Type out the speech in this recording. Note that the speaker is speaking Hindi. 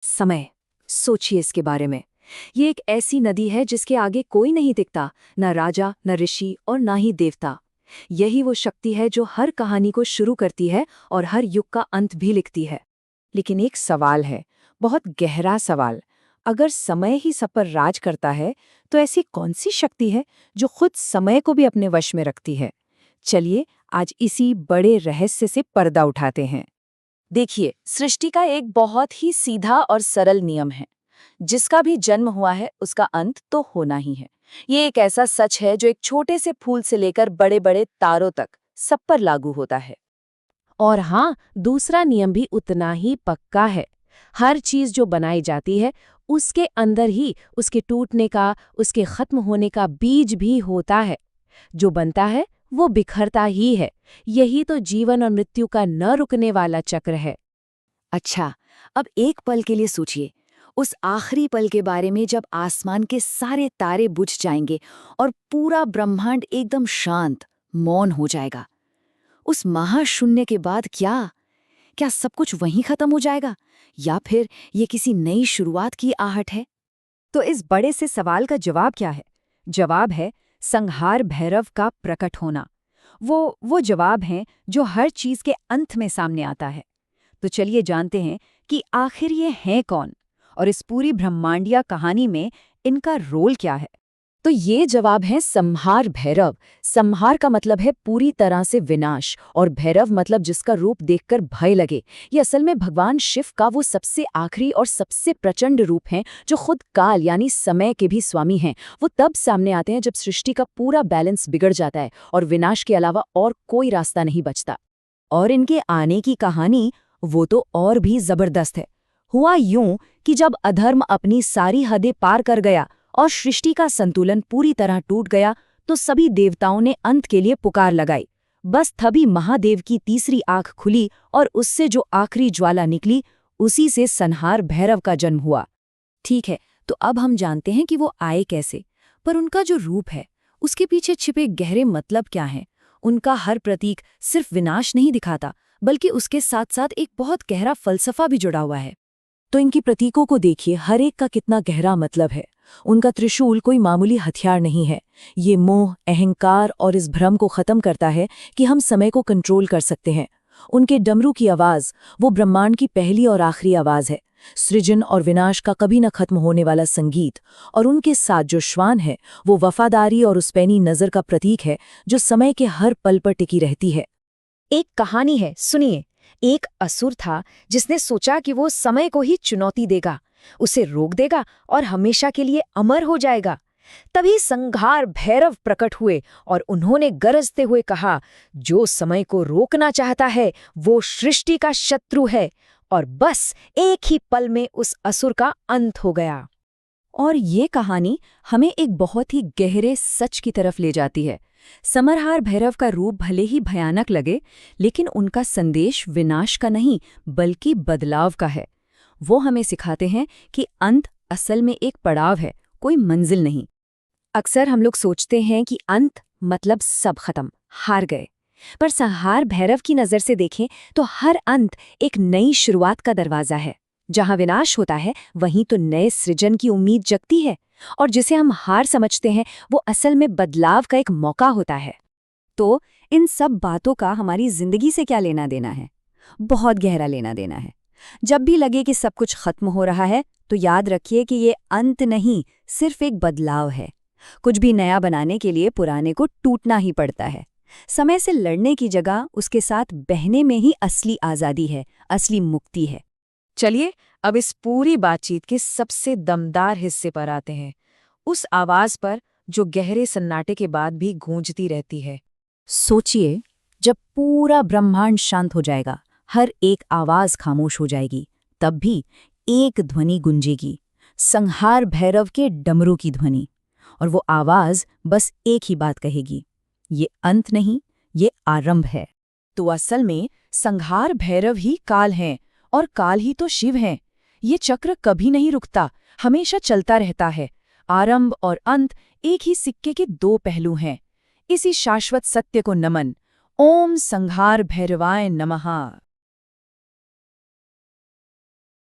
समय। सोचिए इसके बारे में। ये एक ऐसी नदी है जिसके आगे कोई नहीं दिखता, न राजा, न ऋषि और न ही देवता। यही वो शक्ति है जो हर कहानी को शुरू करती है और हर युग का अंत भी लिखती है। लेकिन एक सवाल है, बहुत गहरा सवाल। अगर समय ही सब पर राज करता है, तो ऐसी कौन सी शक्ति है जो खुद समय को भी अपने वश में रखती है? चलिए आज इसी बड़े रहस्य से पर्दा उठाते हैं। देखिए, सृष्टि का एक बहुत ही सीधा और सरल नियम है। जिसका भी जन्म हुआ है उसका अंत तो होना ही है। ये एक ऐसा सच है जो एक छोटे से फूल से लेकर बड़े बड़े तारों तक सब पर लागू होता है। और हाँ, दूसरा नियम भी उतना ही पक्का है। हर चीज जो बनाई जाती है, उसके अंदर ही उसके टूटने का, उसके खत्म होने का बीज भी होता है। जो बनता है वो बिखरता ही है। यही तो जीवन और मृत्यु का न रुकने वाला चक्र है। अच्छा, अब एक पल के लिए सोचिए, उस आखिरी पल के बारे में जब आसमान के सारे तारे बुझ जाएंगे और पूरा ब्रह्मांड एकदम शांत, मौन हो जाएगा। उस महाशून्य के बाद क्या? क्या सब कुछ वहीं खत्म हो जाएगा, या फिर ये किसी नई शुरुआत की आहट है? तो इस बड़े से सवाल का जवाब क्या है? जवाब है संहार भैरव का प्रकट होना। वो जवाब है जो हर चीज के अंत में सामने आता है। तो चलिए जानते हैं कि आखिर ये हैं कौन और इस पूरी ब्रह्मांडीय कहानी में इनका रोल क्या है। तो ये जवाब है संहार भैरव। संहार का मतलब है पूरी तरह से विनाश, और भैरव मतलब जिसका रूप देखकर भय लगे। ये असल में भगवान शिव का वो सबसे आखिरी और सबसे प्रचंड रूप है जो खुद काल यानी समय के भी स्वामी हैं। वो तब सामने आते हैं जब सृष्टि का पूरा बैलेंस बिगड़ जाता है और विनाश के अलावा और कोई रास्ता नहीं बचता। और इनके आने की कहानी वो तो और भी जबरदस्त है। हुआ यूं कि जब अधर्म अपनी सारी हदें पार कर गया और सृष्टि का संतुलन पूरी तरह टूट गया, तो सभी देवताओं ने अंत के लिए पुकार लगाई। बस तभी महादेव की तीसरी आंख खुली और उससे जो आखिरी ज्वाला निकली, उसी से संहार भैरव का जन्म हुआ। ठीक है, तो अब हम जानते हैं कि वो आए कैसे, पर उनका जो रूप है, उसके पीछे छिपे गहरे मतलब क्या हैं? उनका हर प्रतीक सिर्फ विनाश नहीं दिखाता, बल्कि उसके साथ साथ एक बहुत गहरा फलसफा भी जुड़ा हुआ है। तो इनकी प्रतीकों को देखिए, हर एक का कितना गहरा मतलब है। उनका त्रिशूल कोई मामूली हथियार नहीं है। ये मोह, अहंकार और इस भ्रम को खत्म करता है कि हम समय को कंट्रोल कर सकते हैं। उनके डमरू की आवाज, वो ब्रह्मांड की पहली और आखिरी आवाज है, सृजन और विनाश का कभी न खत्म होने वाला संगीत। और उनके साथ जो श्वान है, वो वफादारी और उस पैनी नजर का प्रतीक है जो समय के हर पल पर टिकी रहती है। एक कहानी है, सुनिए। एक असुर था जिसने सोचा कि वो समय को ही चुनौती देगा, उसे रोक देगा और हमेशा के लिए अमर हो जाएगा। तभी संहार भैरव प्रकट हुए और उन्होंने गरजते हुए कहा, जो समय को रोकना चाहता है वो सृष्टि का शत्रु है। और बस एक ही पल में उस असुर का अंत हो गया। और ये कहानी हमें एक बहुत ही गहरे सच की तरफ ले जाती है। समरहार भैरव का रूप भले ही भयानक लगे, लेकिन उनका संदेश विनाश का नहीं बल्कि बदलाव का है। वो हमें सिखाते हैं कि अंत असल में एक पड़ाव है, कोई मंजिल नहीं। अक्सर हम लोग सोचते हैं कि अंत मतलब सब खत्म, हार गए। पर संहार भैरव की नज़र से देखें तो हर अंत एक नई शुरुआत का दरवाज़ा है। जहाँ विनाश होता है वहीं तो नए सृजन की उम्मीद जगती है, और जिसे हम हार समझते हैं वो असल में बदलाव का एक मौका होता है। तो इन सब बातों का हमारी जिंदगी से क्या लेना देना है? बहुत गहरा लेना देना है। जब भी लगे कि सब कुछ खत्म हो रहा है, तो याद रखिए कि ये अंत नहीं, सिर्फ एक बदलाव है। कुछ भी नया बनाने के लिए पुराने को टूटना ही पड़ता है। समय से लड़ने की जगह उसके साथ बहने में ही असली आज़ादी है, असली मुक्ति है। चलिए अब इस पूरी बातचीत के सबसे दमदार हिस्से पर आते हैं, उस आवाज पर जो गहरे सन्नाटे के बाद भी गूंजती रहती है। सोचिए, जब पूरा ब्रह्मांड शांत हो जाएगा, हर एक आवाज खामोश हो जाएगी, तब भी एक ध्वनि गूंजेगी, संहार भैरव के डमरू की ध्वनि। और वो आवाज बस एक ही बात कहेगी, ये अंत नहीं, ये आरंभ है। तो असल में संहार भैरव ही काल हैं और काल ही तो शिव हैं। ये चक्र कभी नहीं रुकता, हमेशा चलता रहता है। आरंभ और अंत एक ही सिक्के के दो पहलू हैं। इसी शाश्वत सत्य को नमन। ओम संहार भैरवाय नमः।